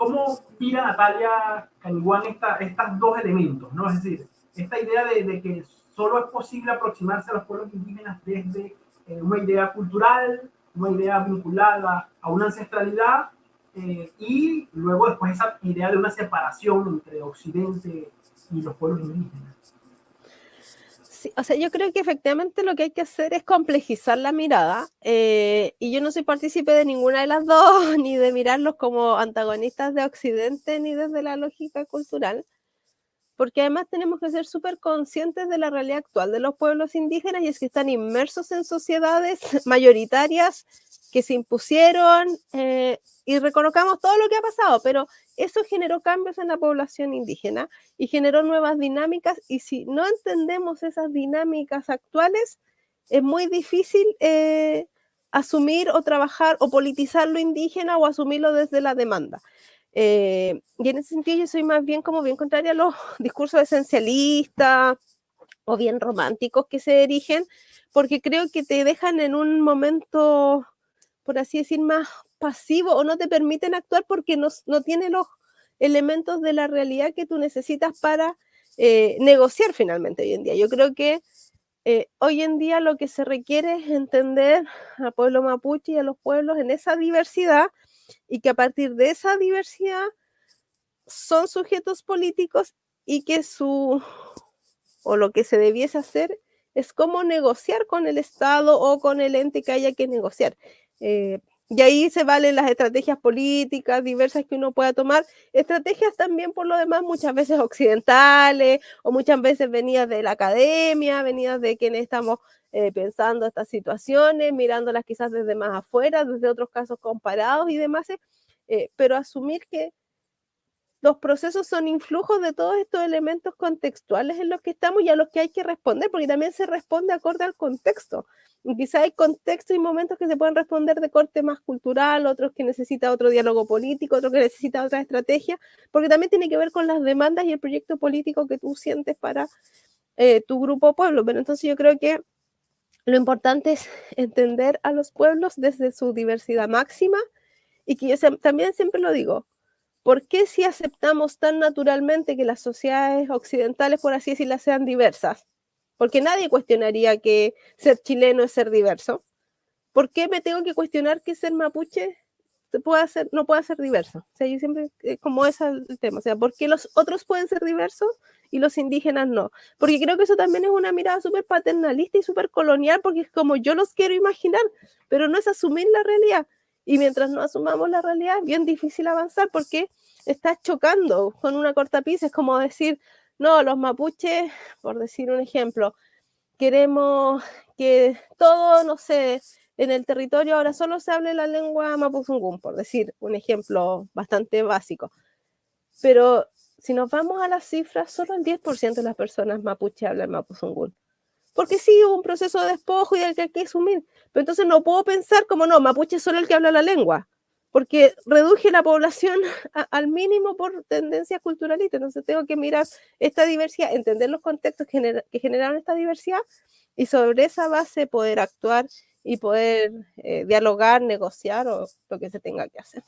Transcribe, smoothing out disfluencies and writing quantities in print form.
¿cómo mira Natalia Caniguán estos dos elementos, ¿no? Es decir, esta idea de que solo es posible aproximarse a los pueblos indígenas desde una idea cultural, una idea vinculada a una ancestralidad, y luego después esa idea de una separación entre Occidente y los pueblos indígenas. Sí, o sea, yo creo que efectivamente lo que hay que hacer es complejizar la mirada, y yo no soy partícipe de ninguna de las dos, ni de mirarlos como antagonistas de Occidente, ni desde la lógica cultural, porque además tenemos que ser súper conscientes de la realidad actual de los pueblos indígenas, y es que están inmersos en sociedades mayoritarias que se impusieron, y reconozcamos todo lo que ha pasado, pero eso generó cambios en la población indígena y generó nuevas dinámicas, y si no entendemos esas dinámicas actuales, es muy difícil asumir o trabajar o politizar lo indígena o asumirlo desde la demanda. Y en ese sentido yo soy más bien como bien contraria a los discursos esencialistas o bien románticos que se erigen, porque creo que te dejan en un momento, por así decir, más pasivo, o no te permiten actuar porque no tiene los elementos de la realidad que tú necesitas para negociar finalmente hoy en día. Yo creo que hoy en día lo que se requiere es entender al pueblo mapuche y a los pueblos en esa diversidad, y que a partir de esa diversidad son sujetos políticos, y que o lo que se debiese hacer es cómo negociar con el Estado o con el ente que haya que negociar. Y ahí se valen las estrategias políticas diversas que uno pueda tomar, estrategias también por lo demás muchas veces occidentales, o muchas veces venidas de la academia, venidas de quienes estamos pensando estas situaciones, mirándolas quizás desde más afuera, desde otros casos comparados y demás, pero asumir que los procesos son influjos de todos estos elementos contextuales en los que estamos y a los que hay que responder, porque también se responde acorde al contexto. Y quizá hay contextos y momentos que se pueden responder de corte más cultural, otros que necesita otro diálogo político, otros que necesita otra estrategia, porque también tiene que ver con las demandas y el proyecto político que tú sientes para tu grupo o pueblo. Pero entonces yo creo que lo importante es entender a los pueblos desde su diversidad máxima, y que yo también siempre lo digo, ¿por qué si aceptamos tan naturalmente que las sociedades occidentales, por así decirlo, sean diversas? Porque nadie cuestionaría que ser chileno es ser diverso. ¿Por qué me tengo que cuestionar que ser mapuche no pueda ser diverso? O sea, yo siempre, como es el tema, o sea, ¿por qué los otros pueden ser diversos y los indígenas no? Porque creo que eso también es una mirada súper paternalista y súper colonial, porque es como yo los quiero imaginar, pero no es asumir la realidad. Y mientras no asumamos la realidad, es bien difícil avanzar, porque estás chocando con una cortapisa. Es como decir, no, los mapuches, por decir un ejemplo, queremos que todo, no sé, en el territorio ahora solo se hable la lengua mapuzungún, por decir un ejemplo bastante básico. Pero si nos vamos a las cifras, solo el 10% de las personas mapuche hablan mapuzungún. Porque sí, hubo un proceso de despojo y el que hay que asumir. Pero entonces no puedo pensar como, no, mapuche es solo el que habla la lengua, porque reduje la población al mínimo por tendencias culturalistas. Entonces tengo que mirar esta diversidad, entender los contextos que generaron esta diversidad, y sobre esa base poder actuar y poder dialogar, negociar o lo que se tenga que hacer.